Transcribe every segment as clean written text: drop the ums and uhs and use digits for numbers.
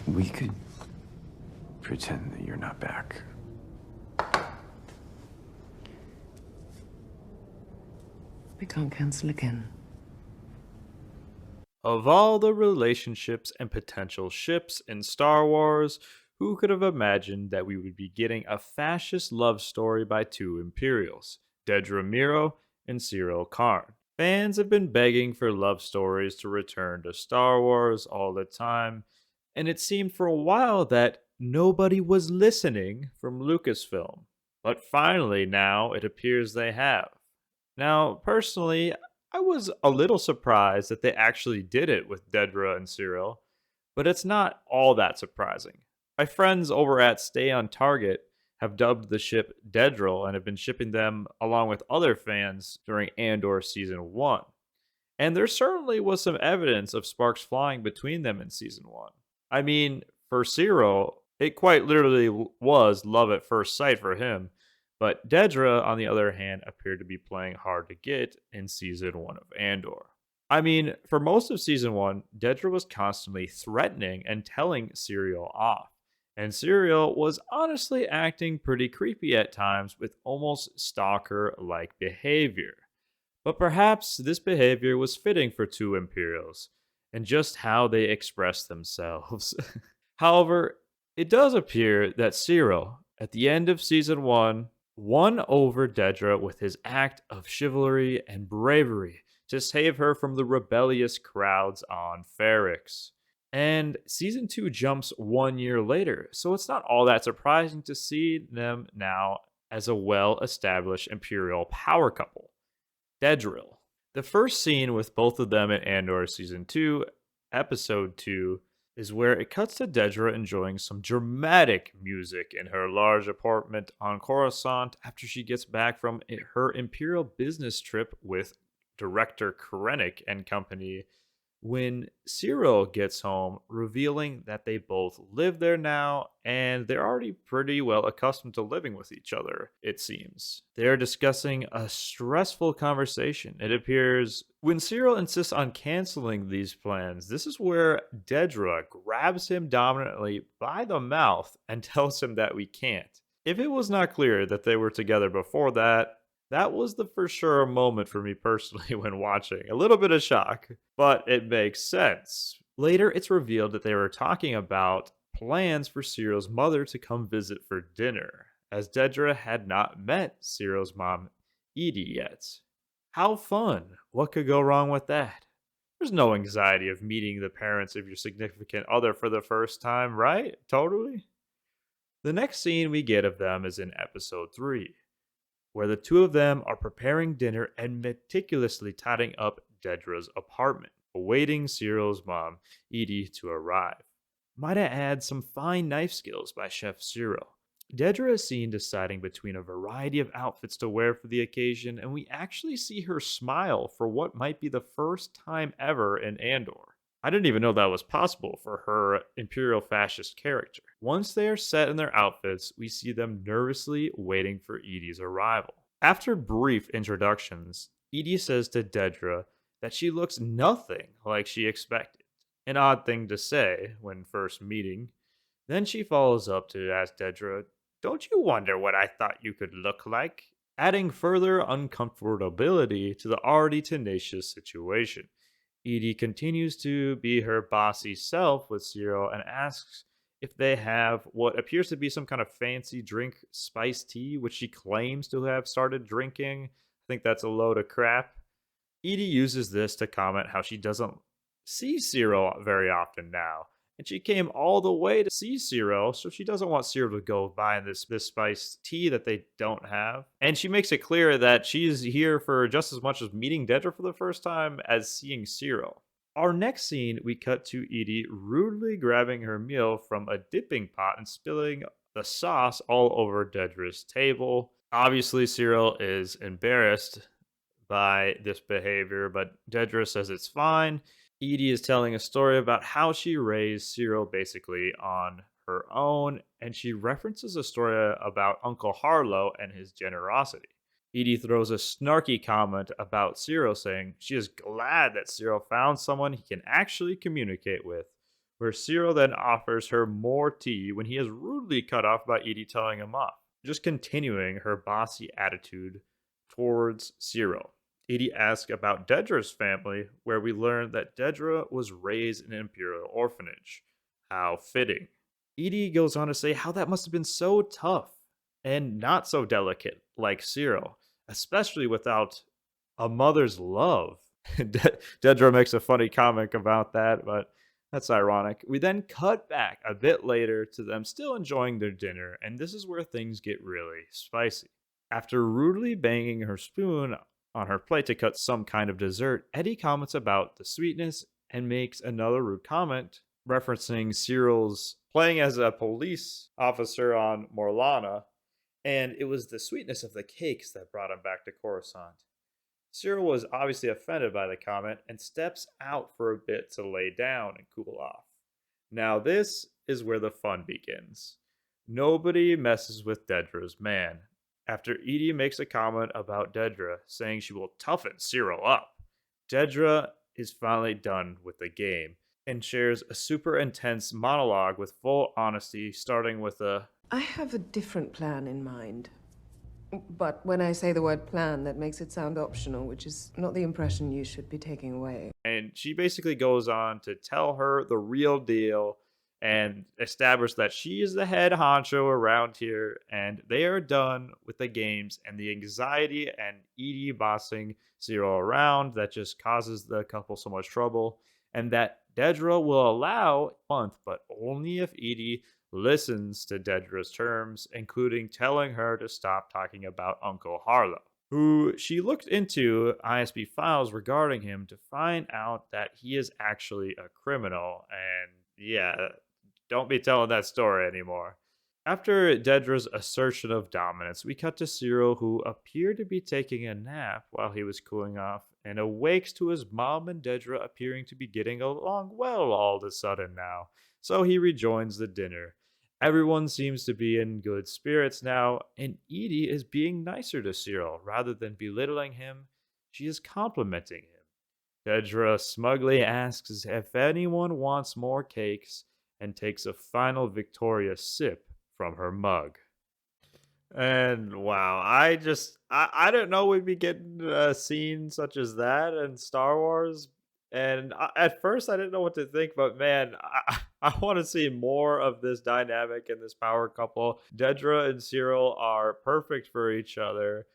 We could pretend that you're not back. We can't cancel again. Of all the relationships and potential ships in Star Wars, who could have imagined that we would be getting a fascist love story by two Imperials, Dedra Meero and Syril Karn? Fans have been begging for love stories to return to Star Wars all the time, and it seemed for a while that nobody was listening from Lucasfilm. But finally, now it appears they have. Now, personally, I was a little surprised that they actually did it with Dedra and Syril, but it's not all that surprising. My friends over at Stay on Target have dubbed the ship Dedril and have been shipping them along with other fans during Andor Season 1. And there certainly was some evidence of sparks flying between them in Season 1. I mean, for Syril, it quite literally was love at first sight for him, but Dedra, on the other hand, appeared to be playing hard to get in Season 1 of Andor. I mean, for most of Season 1, Dedra was constantly threatening and telling Syril off, and Syril was honestly acting pretty creepy at times with almost stalker like behavior. But perhaps this behavior was fitting for two Imperials, and just how they expressed themselves. However, it does appear that Syril, at the end of Season 1, won over Dedra with his act of chivalry and bravery to save her from the rebellious crowds on Ferrix. And Season 2 jumps 1 year later, so it's not all that surprising to see them now as a well established Imperial power couple. Dedril. The first scene with both of them in Andor Season 2, Episode 2, is where it cuts to Dedra enjoying some dramatic music in her large apartment on Coruscant after she gets back from her Imperial business trip with director Krennic and company when Syril gets home, revealing that they both live there now and they're already pretty well accustomed to living with each other, it seems. They're discussing a stressful conversation. It appears when Syril insists on canceling these plans, this is where Dedra grabs him dominantly by the mouth and tells him that we can't. If it was not clear that they were together before that, that was the for sure moment for me personally when watching. A little bit of shock, but it makes sense. Later, it's revealed that they were talking about plans for Cyril's mother to come visit for dinner, as Dedra had not met Cyril's mom, Edie, yet. How fun! What could go wrong with that? There's no anxiety of meeting the parents of your significant other for the first time, right? Totally. The next scene we get of them is in episode 3 where the two of them are preparing dinner and meticulously tidying up Dedra's apartment, awaiting Cyril's mom, Edie, to arrive. Might I add some fine knife skills by Chef Syril. Dedra is seen deciding between a variety of outfits to wear for the occasion, and we actually see her smile for what might be the first time ever in Andor. I didn't even know that was possible for her Imperial fascist character. Once they are set in their outfits, we see them nervously waiting for Edie's arrival. After brief introductions, Edie says to Dedra that she looks nothing like she expected. An odd thing to say when first meeting. Then she follows up to ask Dedra, "Don't you wonder what I thought you could look like?" Adding further uncomfortability to the already tenacious situation. Edie continues to be her bossy self with Syril and asks if they have what appears to be some kind of fancy drink, spiced tea, which she claims to have started drinking. I think that's a load of crap. Edie uses this to comment how she doesn't see Syril very often now. And she came all the way to see Syril, so she doesn't want Syril to go buy this spiced tea that they don't have. And she makes it clear that she's here for just as much as meeting Dedra for the first time as seeing Syril. Our next scene, we cut to Edie rudely grabbing her meal from a dipping pot and spilling the sauce all over Dedra's table. Obviously, Syril is embarrassed by this behavior, but Dedra says it's fine. Edie is telling a story about how she raised Syril basically on her own, and she references a story about Uncle Harlow and his generosity. Edie throws a snarky comment about Syril, saying she is glad that Syril found someone he can actually communicate with, where Syril then offers her more tea when he is rudely cut off by Edie telling him off, just continuing her bossy attitude towards Syril. Edie asks about Dedra's family, where we learn that Dedra was raised in an Imperial orphanage. How fitting. Edie goes on to say how that must have been so tough and not so delicate like Syril, especially without a mother's love. Dedra makes a funny comment about that, but that's ironic. We then cut back a bit later to them still enjoying their dinner, and this is where things get really spicy. After rudely banging her spoon on her plate to cut some kind of dessert, Eddie comments about the sweetness and makes another rude comment referencing Cyril's playing as a police officer on Morlana, and it was the sweetness of the cakes that brought him back to Coruscant. Syril was obviously offended by the comment and steps out for a bit to lay down and cool off. Now, this is where the fun begins. Nobody messes with Dedra's man. After Edie makes a comment about Dedra, saying she will toughen Syril up, Dedra is finally done with the game and shares a super intense monologue with full honesty, starting with a I have a different plan in mind. But when I say the word plan, that makes it sound optional, which is not the impression you should be taking away. and she basically goes on to tell her the real deal and establish that she is the head honcho around here and they are done with the games and the anxiety and Edie bossing Syril around that just causes the couple so much trouble, and that Dedra will allow a month, but only if Edie listens to Dedra's terms, including telling her to stop talking about Uncle Harlow, who she looked into ISB files regarding him to find out that he is actually a criminal. And yeah, don't be telling that story anymore. After Dedra's assertion of dominance, we cut to Syril, who appeared to be taking a nap while he was cooling off, and awakes to his mom and Dedra appearing to be getting along well all of a sudden now. So he rejoins the dinner. Everyone seems to be in good spirits now, and Edie is being nicer to Syril. Rather than belittling him, she is complimenting him. Dedra smugly asks if anyone wants more cakes and takes a final victorious sip from her mug. And wow, I didn't know we'd be getting a scene such as that in Star Wars. And at first, I didn't know what to think, but man, I want to see more of this dynamic and this power couple. Dedra and Syril are perfect for each other.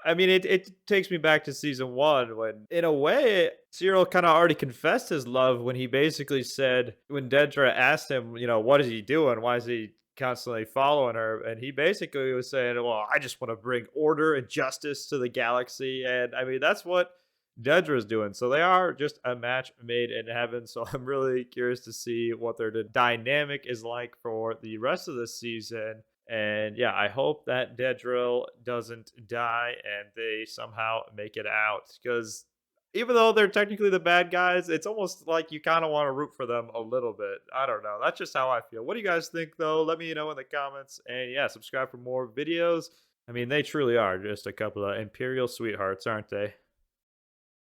I mean, it takes me back to season one when, in a way, Syril kind of already confessed his love when he basically said, when Dedra asked him, what is he doing? Why is he constantly following her? And he basically was saying, well, I just want to bring order and justice to the galaxy. And I mean, that's what Dedra's doing. So they are just a match made in heaven. So I'm really curious to see what their dynamic is like for the rest of the season. And yeah, I hope that Dedra doesn't die and they somehow make it out. Because even though they're technically the bad guys, it's almost like you kind of want to root for them a little bit. I don't know. That's just how I feel. What do you guys think, though? Let me know in the comments. And yeah, subscribe for more videos. I mean, they truly are just a couple of Imperial sweethearts, aren't they?